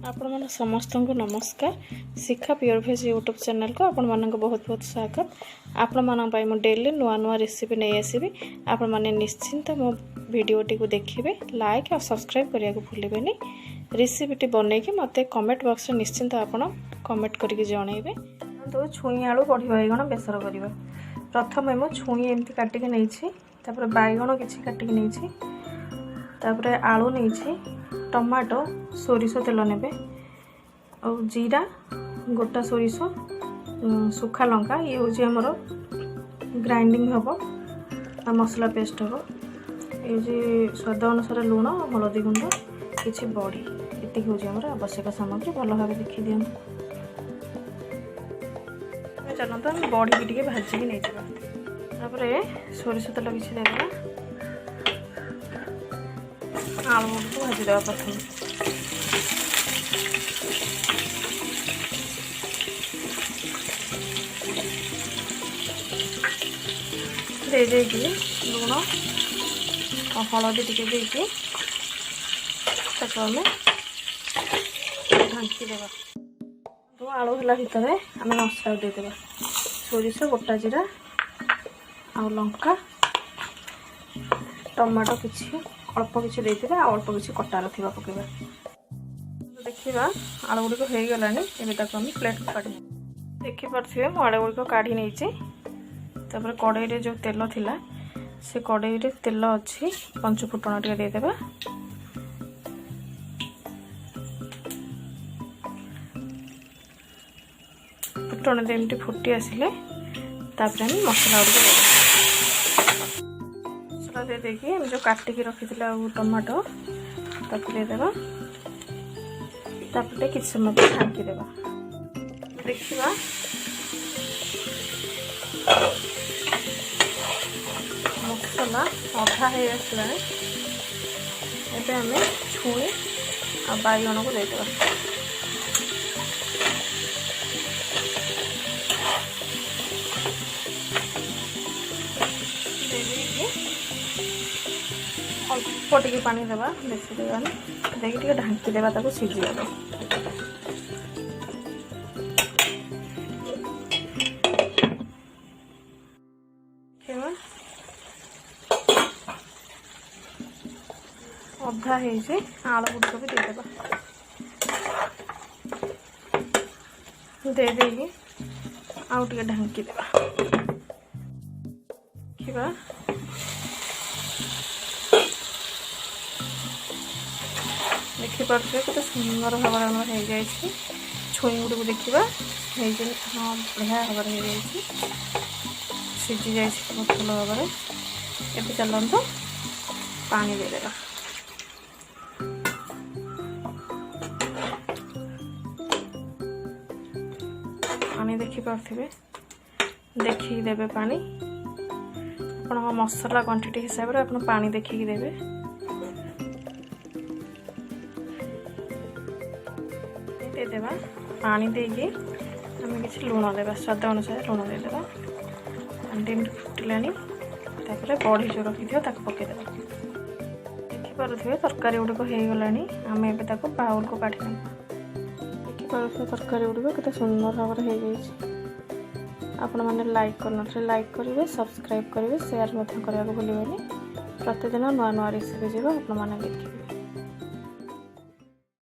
आपण मन समस्त को नमस्कार। शिक्षा प्योर भेज यूट्यूब चैनल को आपण मन बहुत बहुत स्वागत। आपण मन मु डेली नुआ नुआ रेसिपी नहीं आसबि। आपण मैंने निश्चिंत मो भिडटी को देखिए, लाइक और सब्सक्राइब करने को भूलें। रेसिपीटी बनईकि मत कमेंट बॉक्स में निश्चिंत आप कमेंट करके जनइबे। तो छुई आलू बड़ी बैगण बेसर करवा। प्रथम मु छुई एमती काटिक नहीं, बैगण किसी काटिक नहीं, आलू नहीं, टमाटो सोरिष तेल ने और जीरा गोटा सोरिष सुखा लंका ये हूँ आमर ग्राइंडिंग हम आ मसला पेस्ट हम ये स्वाद अनुसार लुण हलदी गुंड किसी बड़ी ये हूँ आमर आवश्यक सामग्री। भल भाव देखी दिखाँ चलता आम बड़ी भी भाजिक नहीं सोरिष तेल किसी देदेगा। आलू को भाजीदेवा प्रथम दे लुण और हलदी टी देकी आम ढांकीदेवा। तो आलू है भितर आम मसला देदेवा सोरिष गोटा जीरा आ लंका टमाटो किसी अल्प किसी देते अल्प किसी कटा रखा पकेबा। देखा आलू गुड़िक हो गलानी आम प्लेट को काढ़ देखिपे मु आलू गुड़िक काढ़ी नहीं। कड़ई रे जो तेल थिला से कड़ई रे तेल अच्छी पंचफुटण टे देदेबा। फुटण एमती फुटी आसिले मसला गुड़िक मसला दे देकी जो काटिकी रखी टमाटो ताकू देदेबा। तापर किसी समय ढांकी देबा। देखिबा मसला अधा हो आसला। एबे आमे छुई आ बैगण को देदेबा। अल्प टे पानी देवा बेसी देवानी देखिए ढांकी देवा ताको सीझीबा। अधा है आलू गुड़िक भी देदेबा। दे देगी आउ टे ढांकी देवा। देखिबा देखिपे कत सुंदर भाव हो छुई गुड़ को देखा हाँ बढ़िया भाव सीझी जा बहुत भल भाव। ये चलते पानी देदेगा। पानी देखिपे देखिकी देवे पानी आप मसला क्वांटिटी हिसाब से आप पानी देखिकी देवे। देदेबा पानी देगी आम किसी लुण देवा स्वाद अनुसार लुण देदेबा। एमती फुटिलानी बड़ी जो रखी पकईदेवा। देखिपे तरकारी गुड़िक हो गलानी आम ए बाउल को काढ़ी देखिपे तरकारी गुड़िक केते सुंदर भाव हो। आपण मैंने लाइक करना लाइक करेंगे, सब्सक्राइब करेंगे, शेयर करने को भूलें। प्रतिदिन नुआ नुआ रेसिपी आप देखिए।